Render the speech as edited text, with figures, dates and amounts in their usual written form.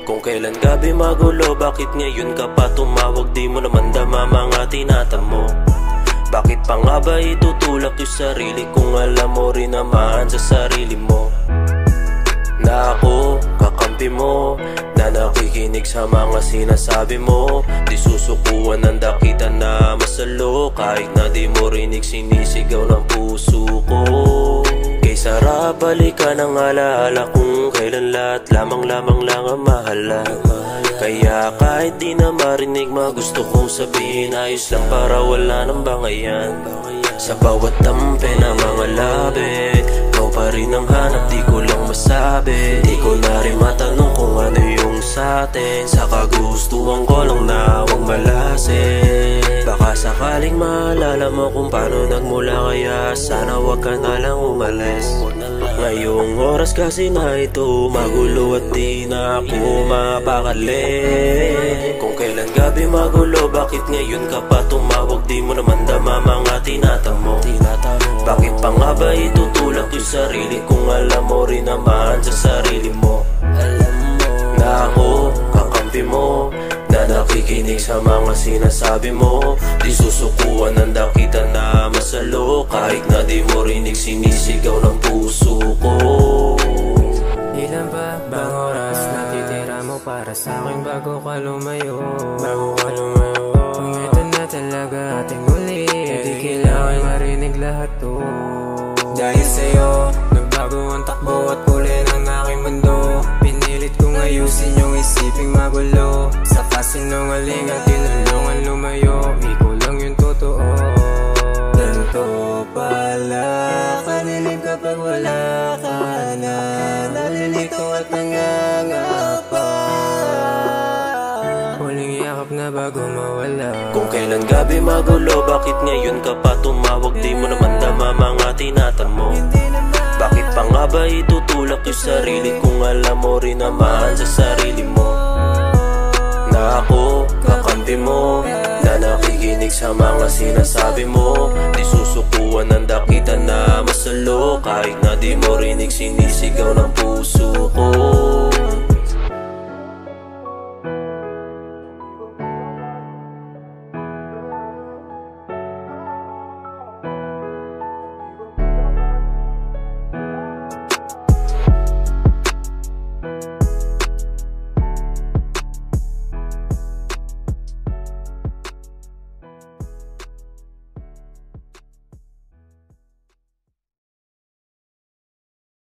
Kung kailan gabi magulo, bakit ngayon ka pa tumawag? Di mo naman dama mga tinatamo. Bakit pa nga ba itutulak yung sarili kung alam mo rin naman sa sarili mo na ako kakampi mo, na nakikinig sa mga sinasabi mo? Di susukuan ng dakita na masalo, kahit na di mo rinig sinisigaw ng puso ko. Sarap balikan ang alaala kung kailan lahat lamang lang ang mahala. Kaya kahit di na marinig, magusto kong sabihin, ayos lang para wala nang bangayan. Sa bawat tampe na mga labi, ikaw pa rin ang hanap, di ko lang masabi. Di ko na rin matanong kung ano yung satin, sa kagustuhan ko lang na huwag malasin. Baka sakaling maalala mo kung paano nagmula, kaya sana wag ka na lang umalis. Ngayong oras kasi na ito magulo at di na ako mapakali. Kung kailan gabi magulo, bakit ngayon ka pa tumawag? Di mo naman dama mga tinatamo. Bakit pa nga ba itutulak yung sarili kung alam mo rin naman sa sarili mo na ako kakampi mo, na nakikinig sa mga sinasabi mo? Di susukuan ng dakita na masalo, kahit na di mo rinig sinisigaw ng puso ko. Ilan pa bang oras natitira mo para sa akin bago ka lumayo? Kung ito na talaga ating muli, di kailangan marinig lahat to. Dahil sa'yo, nagbago ang takbo at kulay ng aking mundo. Pinilit kong ayusin yung isiping magulo. Sa kasinungaling at tinulungan lumayo, ikaw lang yung totoo. Ganito pala kanilig kapag wala ka na, nalilito at nangangapa. Huling yakap na bago mawala. Kung kailan gabi magulo, bakit ngayon ka pa tumawag? Di mo naman dama mga tinatamo. Bakit pa nga ba itutulak yung sarili kung alam mo rin naman sa sarili mo na ako kakampi mo, na nakikinig sa mga sinasabi mo? Di susukuan ng dakita na masalo, kahit na di mo rinig sinisigaw ng puso ko.